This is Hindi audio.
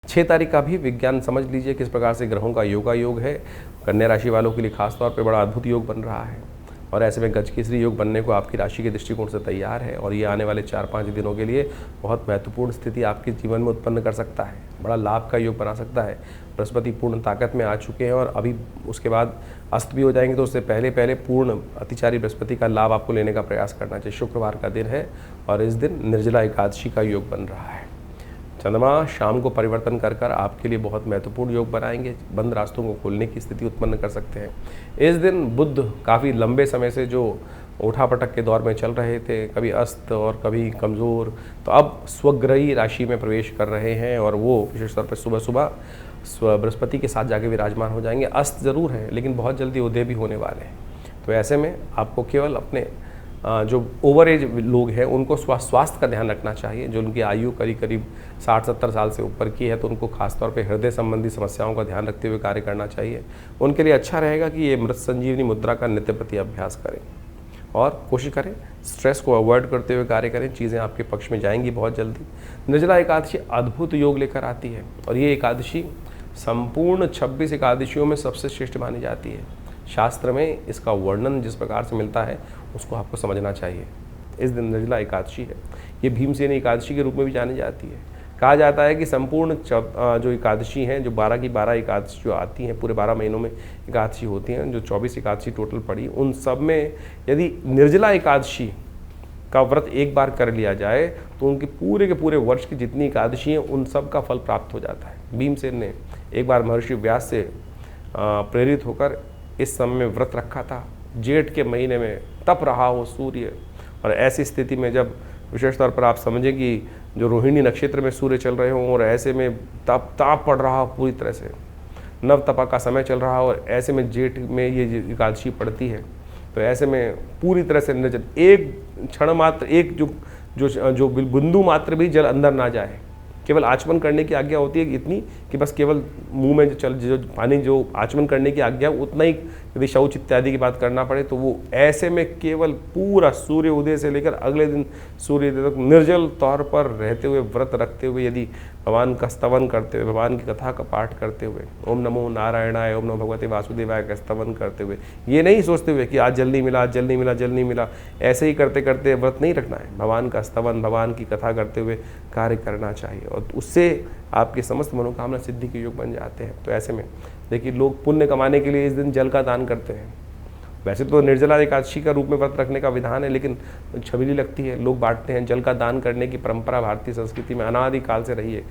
6 तारीख का भी विज्ञान समझ लीजिए किस प्रकार से ग्रहों का योग है। कन्या राशि वालों के लिए खासतौर पे बड़ा अद्भुत योग बन रहा है और ऐसे में गजकेसरी योग बनने को आपकी राशि के दृष्टिकोण से तैयार है और ये आने वाले 4-5 दिनों के लिए बहुत महत्वपूर्ण स्थिति आपके जीवन में उत्पन्न कर सकता है। बड़ा लाभ का योग बना सकता है। बृहस्पति पूर्ण ताकत में आ चुके हैं और अभी उसके बाद अस्त भी हो जाएंगे, तो उससे पहले पहले पूर्ण अतिचारी बृहस्पति का लाभ आपको लेने का प्रयास करना चाहिए। शुक्रवार का दिन है और इस दिन निर्जला एकादशी का योग बन रहा है। चंद्रमा शाम को परिवर्तन कर कर आपके लिए बहुत महत्वपूर्ण योग बनाएंगे। बंद रास्तों को खोलने की स्थिति उत्पन्न कर सकते हैं। इस दिन बुध काफ़ी लंबे समय से जो उठापटक के दौर में चल रहे थे, कभी अस्त और कभी कमज़ोर, तो अब स्वग्रही राशि में प्रवेश कर रहे हैं और वो विशेष तौर पर सुबह सुबह बृहस्पति के साथ जाके विराजमान हो जाएंगे। अस्त ज़रूर है लेकिन बहुत जल्दी उदय भी होने वाले हैं। तो ऐसे में आपको केवल अपने जो ओवर एज लोग हैं उनको स्वास्थ्य का ध्यान रखना चाहिए। जो उनकी आयु करीब 60-70 साल से ऊपर की है तो उनको खासतौर पे हृदय संबंधी समस्याओं का ध्यान रखते हुए कार्य करना चाहिए। उनके लिए अच्छा रहेगा कि ये मृत संजीवनी मुद्रा का नित्य प्रति अभ्यास करें और कोशिश करें स्ट्रेस को अवॉइड करते हुए कार्य करें। चीज़ें आपके पक्ष में जाएंगी बहुत जल्दी। निर्जला एकादशी अद्भुत योग लेकर आती है और ये एकादशी संपूर्ण 26 एकादशियों में सबसे श्रेष्ठ मानी जाती है। शास्त्र में इसका वर्णन जिस प्रकार से मिलता है उसको आपको समझना चाहिए। इस दिन निर्जला एकादशी है। ये भीमसेन एकादशी के रूप में भी जानी जाती है। कहा जाता है कि संपूर्ण जो एकादशी हैं, जो 12 की 12 एकादशी जो आती हैं, पूरे 12 महीनों में एकादशी होती हैं, जो 24 एकादशी टोटल पड़ी, उन सब में यदि निर्जला एकादशी का व्रत एक बार कर लिया जाए तो उनके पूरे के पूरे वर्ष की जितनी एकादशी हैं उन सब का फल प्राप्त हो जाता है। भीमसेन ने एक बार महर्षि व्यास से प्रेरित होकर इस समय में व्रत रखा था। जेठ के महीने में तप रहा हो सूर्य, और ऐसी स्थिति में जब विशेष तौर पर आप समझें कि जो रोहिणी नक्षत्र में सूर्य चल रहे हों और ऐसे में ताप पड़ रहा हो, पूरी तरह से नव तपा का समय चल रहा हो और ऐसे में जेठ में ये एकादशी पड़ती है, तो ऐसे में पूरी तरह से निर्जल, एक क्षण मात्र, एक जो बिंदु मात्र भी जल अंदर ना जाए। केवल आचमन करने की आज्ञा होती है इतनी कि बस केवल मुंह में जो पानी जो आचमन करने की आज्ञा उतना ही, यदि शौच इत्यादि की बात करना पड़े तो वो ऐसे में केवल पूरा सूर्य उदय से लेकर अगले दिन सूर्य उदय तक निर्जल तौर पर रहते हुए, व्रत रखते हुए, यदि भगवान का स्तवन करते हुए, भगवान की कथा का पाठ करते हुए, ओम नमो नारायणाय, ओम नमो भगवते वासुदेवाय का स्तवन करते हुए, ये नहीं सोचते हुए कि आज जल नहीं मिला, आज जल नहीं मिला, जल नहीं मिला, ऐसे ही करते करते व्रत नहीं रखना है। भगवान का स्तवन, भगवान की कथा करते हुए कार्य करना चाहिए और उससे आपके समस्त मनोकामना सिद्धि के योग बन जाते हैं। तो ऐसे में देखिए, लोग पुण्य कमाने के लिए इस दिन जल का दान करते हैं। वैसे तो निर्जला एकादशी का रूप में व्रत रखने का विधान है, लेकिन छबीली लगती है, लोग बांटते हैं। जल का दान करने की परंपरा भारतीय संस्कृति में अनादि काल से रही है